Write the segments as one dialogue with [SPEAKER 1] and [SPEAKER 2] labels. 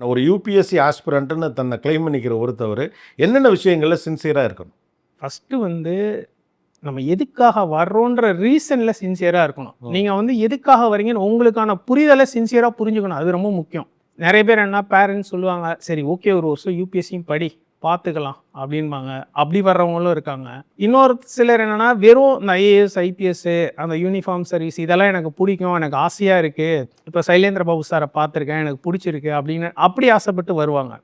[SPEAKER 1] ஒரு யூபிஎஸ்சி ஆஸ்பிரண்ட்னு தன்னை கிளைம் பண்ணிக்கிற ஒருத்தவர் என்னென்ன விஷயங்கள்ல சின்சியராக இருக்கணும்?
[SPEAKER 2] ஃபஸ்ட்டு வந்து நம்ம எதுக்காக வர்றோன்ற ரீசனில் சின்சியராக இருக்கணும். நீங்கள் வந்து எதுக்காக வரீங்கன்னு உங்களுக்கான புரிதலை சின்சியராக புரிஞ்சுக்கணும். அது ரொம்ப முக்கியம். நிறைய பேர் என்ன பேரண்ட்ஸ் சொல்லுவாங்க, சரி ஓகே ஒரு வருஷம் யூபிஎஸ்சியும் படி பார்த்துக்கலாம் அப்படின்பாங்க. அப்படி வர்றவங்களும் இருக்காங்க. இன்னொரு சிலர் என்னென்னா வெறும் இந்த ஐஏஎஸ் ஐபிஎஸ்ஸு அந்த யூனிஃபார்ம் சர்வீஸ் இதெல்லாம் எனக்கு பிடிக்கும், எனக்கு ஆசையாக இருக்குது, இப்போ சைலேந்திர பாபு சாரை பார்த்துருக்கேன், எனக்கு பிடிச்சிருக்கு அப்படின்னு அப்படி ஆசைப்பட்டு வருவாங்க.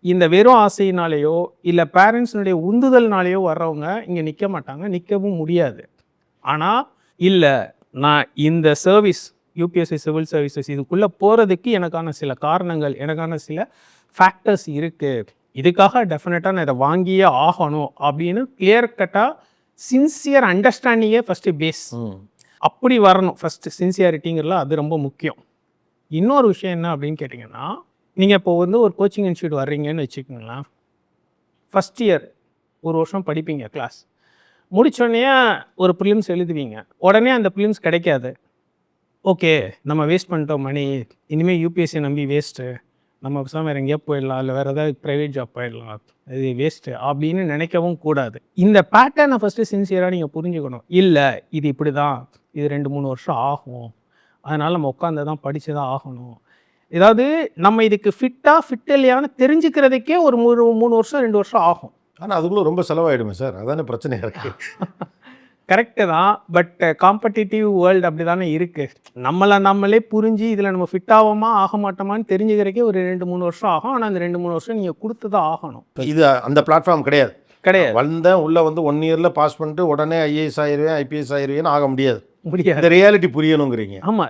[SPEAKER 2] இந்த வெறும் ஆசையினாலேயோ இல்லை பேரண்ட்ஸினுடைய உந்துதல்னாலேயோ வர்றவங்க இங்கே நிற்க மாட்டாங்க, நிற்கவும் முடியாது. ஆனால் இல்லை நான் இந்த சர்வீஸ் யூபிஎஸ்சி சிவில் சர்வீசஸ் இதுக்குள்ளே போகிறதுக்கு எனக்கான சில காரணங்கள், எனக்கான சில ஃபேக்டர்ஸ் இருக்குது, இதுக்காக டெஃபினட்டாக நான் இதை வாங்கியே ஆகணும் அப்படின்னு கிளியர் கட்டாக சின்சியர் அண்டர்ஸ்டாண்டிங்கே ஃபஸ்ட்டு பேஸ். அப்படி வரணும் ஃபஸ்ட்டு சின்சியாரிட்டிங்கிறதுல அது ரொம்ப முக்கியம். இன்னொரு விஷயம் என்ன அப்படின்னு கேட்டிங்கன்னா, நீங்கள் இப்போ வந்து ஒரு கோச்சிங் இன்ஸ்டியூட் வர்றீங்கன்னு வச்சுக்கோங்களேன். ஃபஸ்ட் இயர் ஒரு வருஷம் படிப்பீங்க கிளாஸ் முடித்தோடனே ஒரு ப்ரிலிம்ஸ் எழுதுவீங்க. உடனே அந்த ப்ரிலிம்ஸ் கிடைக்காது. ஓகே நம்ம வேஸ்ட் பண்ணிட்டோம் மணி, இனிமேல் யூபிஎஸ்சி நம்பி வேஸ்ட்டு, நம்ம பேசாமல் வேறு எங்கேயா போயிடலாம், இல்லை வேறு ஏதாவது ப்ரைவேட் ஜாப் போயிடலாம், இது வேஸ்ட்டு அப்படின்னு நினைக்கவும் கூடாது. இந்த பேட்டர்னை ஃபஸ்ட்டு சின்சியராக நீங்கள் புரிஞ்சுக்கணும். இல்லை இது இப்படி தான், இது 2-3 வருஷம் ஆகும், அதனால் நம்ம உட்காந்து தான் படித்து தான் ஆகணும். ஏதாவது நம்ம இதுக்கு ஃபிட் இல்லையான்னு தெரிஞ்சுக்கிறதுக்கே ஒரு 3 வருஷம் 2 வருஷம் ஆகும்.
[SPEAKER 1] ஆனால் அதுக்குள்ளே ரொம்ப செலவாயிடுமே சார், அதானே பிரச்சனையாக இருக்குது.
[SPEAKER 2] கரெக்டு தான், பட் காம்படிட்டிவ் வேர்ல்டு அப்படி தானே இருக்குது. நம்மளே புரிஞ்சு இதில் நம்ம ஃபிட் ஆகாமா ஆக மாட்டோமான்னு தெரிஞ்சுக்கிறதுக்கே ஒரு 2-3 வருஷம் ஆகும். ஆனால் அந்த 2-3 வருஷம் நீங்கள் கொடுத்து தான் ஆகணும்.
[SPEAKER 1] இது அந்த பிளாட்ஃபார்ம் கிடையாது.
[SPEAKER 2] கிடையாது.
[SPEAKER 1] உள்ளே வந்து 1 இயரில் பாஸ் பண்ணிட்டு உடனே ஐஏஎஸ் ஆயிடுவேன் ஐபிஎஸ் ஆயிடுவேன்னு ஆக முடியாது.
[SPEAKER 2] முடியாது.
[SPEAKER 1] இந்த ரியாலிட்டி புரியணுங்கிறீங்க.
[SPEAKER 2] ஆமாம்.